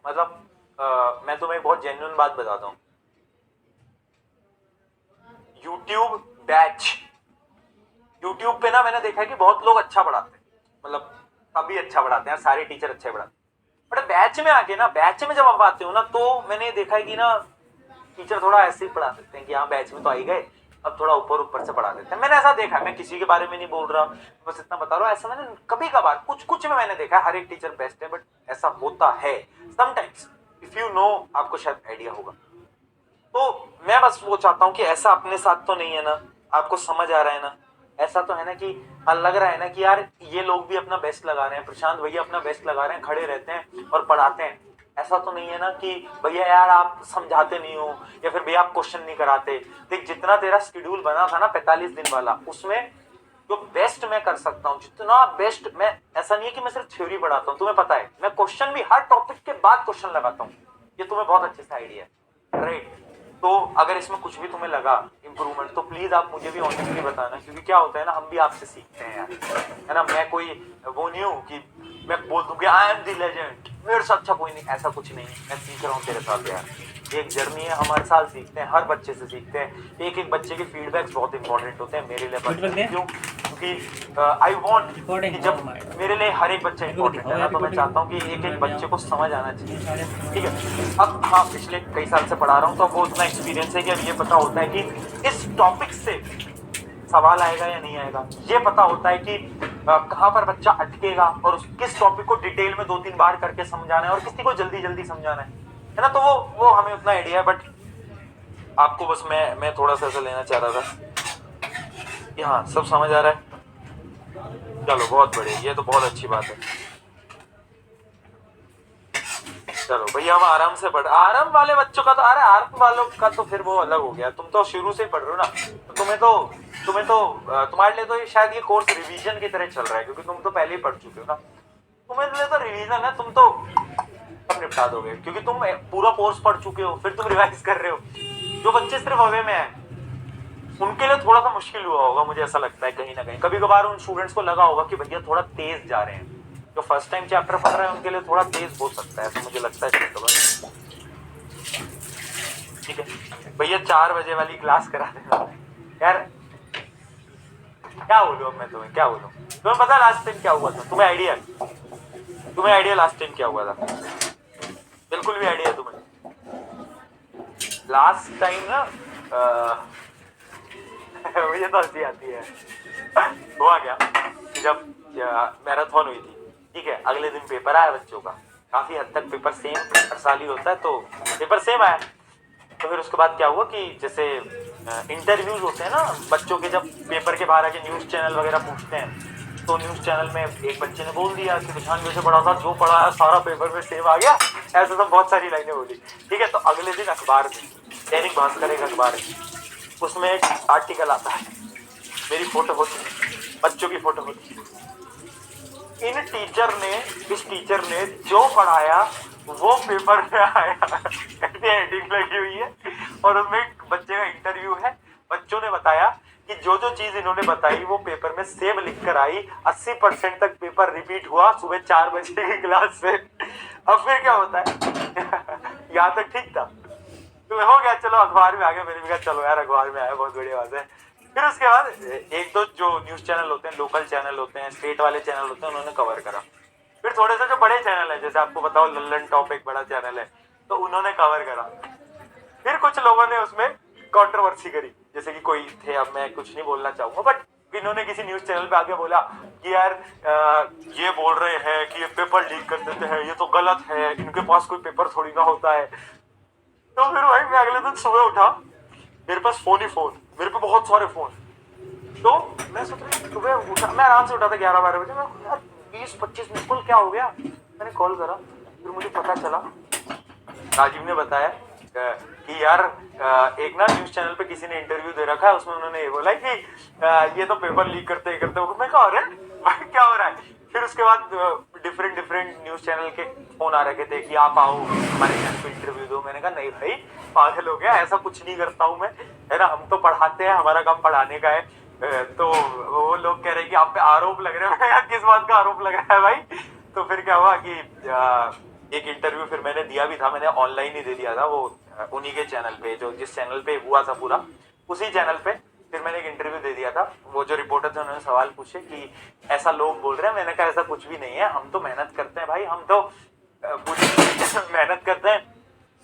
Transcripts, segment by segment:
मतलब मैं तुम्हें एक बहुत जेन्युइन बात बताता हूँ। यूट्यूब बैच, यूट्यूब पे ना मैंने देखा है कि बहुत लोग अच्छा पढ़ाते हैं, मतलब सभी अच्छा पढ़ाते हैं, सारे टीचर अच्छे पढ़ाते हैं, बट बैच में आके ना, बैच में जब आप आते हो ना, तो मैंने देखा है कि ना टीचर थोड़ा ऐसे ही पढ़ा देते हैं कि हाँ बैच में तो आ ही गए, अब थोड़ा ऊपर ऊपर से पढ़ा देते हैं। मैंने ऐसा देखा है, मैं किसी के बारे में नहीं बोल रहा, बस इतना बता रहा हूँ, ऐसा मैंने कभी कभार कुछ कुछ में मैंने देखा है। हर एक टीचर बेस्ट है, बट ऐसा होता है समटाइम्स, इफ यू नो, आपको शायद आइडिया होगा। तो मैं बस वो चाहता हूँ कि ऐसा अपने साथ तो नहीं है ना, आपको समझ आ रहा है ना, ऐसा तो है ना कि लग रहा है ना कि यार ये लोग भी अपना बेस्ट लगा रहे हैं, प्रशांत भैया अपना बेस्ट लगा रहे हैं, खड़े रहते हैं और पढ़ाते हैं। ऐसा तो नहीं है ना कि भैया यार आप समझाते नहीं हो, या फिर भैया आप क्वेश्चन नहीं कराते। देख जितना तेरा शेड्यूल बना था ना 45 दिन वाला, उसमें जो बेस्ट मैं कर सकता हूँ, जितना बेस्ट मैं, ऐसा नहीं है कि मैं सिर्फ थ्योरी पढ़ाता हूँ, तुम्हें पता है मैं क्वेश्चन भी हर टॉपिक के बाद क्वेश्चन लगाता हूँ, ये तुम्हें बहुत अच्छे से आइडिया है, राइट। तो अगर इसमें कुछ भी तुम्हें लगा इंप्रूवमेंट, तो प्लीज आप मुझे भी ऑनेस्टली बताना, क्योंकि क्या होता है ना, हम भी आपसे सीखते हैं यार, है ना। मैं कोई वो नहीं हूँ कि मैं बोल दूं कि आई एम द लेजेंड, मेरे से अच्छा कोई नहीं, ऐसा कुछ नहीं है। मैं सीख रहा हूँ तेरे साथ यार, ये एक जर्नी है, हम हर साल सीखते हैं, हर बच्चे से सीखते हैं। एक एक बच्चे के फीडबैक्स बहुत इंपॉर्टेंट होते हैं मेरे लिए पर्सनली, क्यों? क्योंकि आई वांट कि जब मेरे लिए हर एक बच्चा इंपॉर्टेंट है ना, तो मैं चाहता हूँ कि एक एक बच्चे को समझ आना चाहिए, ठीक है। अब हाँ, पिछले कई साल से पढ़ा रहा हूँ, तो अब वो उतना एक्सपीरियंस है कि अब ये पता होता है कि इस टॉपिक से सवाल आएगा या नहीं आएगा, ये पता होता है कि कहाँ पर बच्चा अटकेगा, और किस टॉपिक को डिटेल में 2-3 बार करके समझाना है, और किसी को जल्दी जल्दी समझाना है ना। तो वो हमें उतना आइडिया है, बट आपको बस मैं थोड़ा सा ऐसा लेना चाह रहा था कि हाँ सब समझ आ रहा है। चलो बहुत बढ़िया, ये तो बहुत अच्छी बात है। चलो भैया हम आराम से पढ़, आराम वाले बच्चों का तो, अरे आराम वालों का तो फिर वो अलग हो गया, तुम तो शुरू से ही पढ़ रहे हो ना, तो तुम्हारे लिए तो ये शायद ये कोर्स रिवीजन की तरह चल रहा है, क्योंकि तुम तो पहले ही पढ़ चुके हो ना। तुम्हारे लिए तो रिवीजन है, तुम तो सब निपटा दोगे, क्योंकि तुम पूरा कोर्स पढ़ चुके हो, फिर तुम रिवाइज कर रहे हो। जो बच्चे सिर्फ अवे में है, उनके लिए थोड़ा सा मुश्किल हुआ होगा, मुझे ऐसा लगता है कहीं ना कहीं। कभी कभार उन स्टूडेंट्स को लगा होगा कि भैया थोड़ा तेज जा रहे हैं, जो फर्स्ट टाइम चैप्टर पढ़ रहे हैं उनके लिए थोड़ा तेज हो सकता है, तो मुझे लगता है कभी, ठीक है भैया 4 बजे वाली क्लास करा देना यार। क्या बोलूं अब मैं तुम्हें, क्या बोलूं? तुम्हें पता लास्ट टाइम क्या हुआ था? तुम्हें आइडिया लास्ट टाइम क्या हुआ था? बिल्कुल भी आइडिया तुम्हें? लास्ट टाइम ना मुझे तो हंसी आती है। हुआ क्या कि जब मैराथन हुई थी, ठीक है, अगले दिन पेपर आया बच्चों का, काफी हद तक पेपर सेम हर साल ही होता है, तो पेपर सेम आया। तो फिर उसके बाद क्या हुआ कि जैसे इंटरव्यूज होते हैं ना बच्चों के, जब पेपर के बाहर आके न्यूज चैनल वगैरह पूछते हैं, तो न्यूज चैनल में एक बच्चे ने बोल दिया कि विशाल वैसे पढ़ा था, जो पढ़ा है सारा पेपर में सेम आ गया, ऐसे तो बहुत सारी लाइनें बोली, ठीक है। तो अगले दिन अखबार में, दैनिक भास्कर एक अखबार है, उसमें एक आर्टिकल आता है, मेरी फोटो होती, बच्चों की फोटो होती, इस टीचर ने जो पढ़ाया वो पेपर में आया, ऐसी हेडिंग लगी हुई है, और उसमें एक बच्चे का इंटरव्यू है। बच्चों ने बताया कि जो जो चीज इन्होंने बताई वो पेपर में सेम लिख कर आई, 80% तक पेपर रिपीट हुआ सुबह 4 बजे की क्लास से। अब फिर क्या होता है? यहाँ तक ठीक था, तो हो गया, चलो अखबार में आ गया, मैंने भी कहा चलो यार अखबार में आया, बहुत बढ़िया बात है। फिर उसके बाद एक दो जो न्यूज चैनल होते हैं, लोकल चैनल होते हैं, स्टेट वाले चैनल होते हैं, उन्होंने कवर करा। फिर थोड़े से जो बड़े चैनल है, जैसे आपको बताओ लल्लन टॉप एक बड़ा चैनल है, तो उन्होंने कवर करा। फिर कुछ लोगों ने उसमें कंट्रोवर्सी करी, जैसे कि कोई थे, अब मैं कुछ नहीं बोलना चाहूंगा, बट इन्होंने किसी न्यूज चैनल पे आके बोला कि यार ये बोल रहे हैं कि ये पेपर लीक कर देते हैं, ये तो गलत है, इनके पास कोई पेपर थोड़ी ना होता है। तो फिर भाई मैं अगले दिन सुबह उठा, मेरे पास फोन ही फोन, मेरे पे बहुत सारे फोन। तो मैं सोच रहा सुबह उठा, मैं आराम से उठा था 11-12 बजे, मैं यार 20-25 मिनट कॉल क्या हो गया, मैंने कॉल करा, फिर मुझे पता चला, राजीव ने बताया कि यार एक ना न्यूज चैनल पे किसी ने इंटरव्यू दे रखा है, उसमें उन्होंने ये बोला कि ये तो पेपर लीक करते करते, मैं कहा अरे भाई क्या हो रहा है। फिर उसके बाद डिफरेंट डिफरेंट न्यूज चैनल के फोन आ रखे थे कि आप आओ हमारे चैनल पे इंटरव्यू दो। मैंने कहा नहीं भाई पागल हो गया, ऐसा कुछ नहीं करता हूँ मैं, है ना, हम तो पढ़ाते हैं, हमारा काम पढ़ाने का है। तो वो लोग कह रहे हैं कि आप पे आरोप लग रहे हैं, किस बात का आरोप लग रहा है भाई। तो फिर क्या हुआ कि एक इंटरव्यू फिर मैंने दिया भी था, मैंने ऑनलाइन ही दे दिया था, वो उन्हीं के चैनल पे, जो जिस चैनल पे हुआ था पूरा, उसी चैनल पे फिर मैंने एक इंटरव्यू दे दिया था। वो जो रिपोर्टर थे उन्होंने सवाल पूछे कि ऐसा लोग बोल रहे हैं, मैंने कहा ऐसा कुछ भी नहीं है, हम तो मेहनत करते हैं भाई, हम तो पूरी मेहनत करते हैं,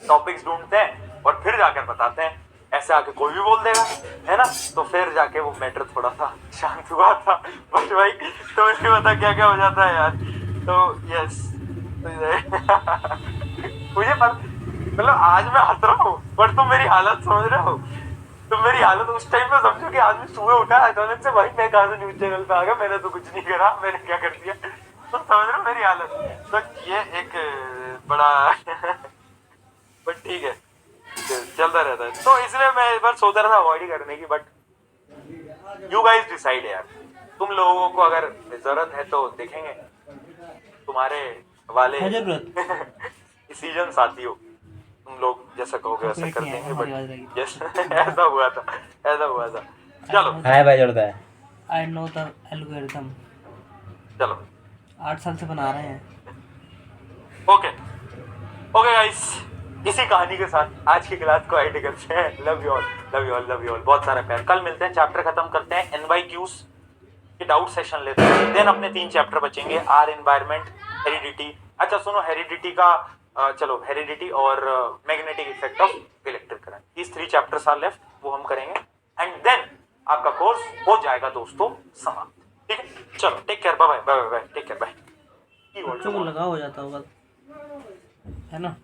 टॉपिक्स ढूंढते हैं और फिर जाकर बताते हैं, ऐसे आके कोई भी बोल देगा, है ना। तो फिर जाके वो मैटर थोड़ा सा शांत हुआ था। बट भाई तो मुझे पता क्या क्या हो जाता है यार। तो यस मुझे मतलब आज मैं हंस रहा हूँ बट तुम मेरी हालत समझ रहे हो, तुम मेरी हालत उस टाइम पे समझो कि आज मैं सुबह उठा अचानक से, भाई मैं कहाँ से न्यूज चैनल पे आ गया, मैंने तो कुछ नहीं करा, मैंने क्या कर दिया, तुम समझ रहे हो मेरी हालत। तो ये एक बड़ा बट ठीक है, चलता रहता है, तो इसलिए मैं इस बार सोच रहा था अवॉइड ही करने की। बट यू गाइस डिसाइड यार, तुम लोगों को अगर जरूरत है तो देखेंगे, तुम्हारे वाले है जरूरत। सीजन साथी हो, तुम लोग जैसा कहोगे वैसा कर नहीं आएगा, देंगे। हमारी आवाज रहेगी। बट यस ऐसा हुआ था, ऐसा हुआ था। चलो हाय भाई जोड़ता है। I know the algorithm. चलो 8 साल से बना रहे हैं। ओके ओके गाइस, इसी कहानी के साथ आज की क्लास को एंड करते हैं। Love you all, love you all, love you all, बहुत सारा प्यार। कल मिलते हैं, चैप्टर खत्म करते हैं, एनवाईक्यूज के डाउट सेशन लेते हैं, देन अपने 3 चैप्टर बचेंगे, आर एनवायरमेंट, हेरिडिटी। अच्छा सुनो, हेरिडिटी का चलो, हेरिडिटी और magnetic effect of electric current, these 3 chapters are left, वो हम करेंगे एंड देन आपका कोर्स हो जाएगा दोस्तों समाप्त। ठीक है, चलो take care, bye bye bye bye, take care, bye. बच्चों को लगा हो जाता होगा, है ना।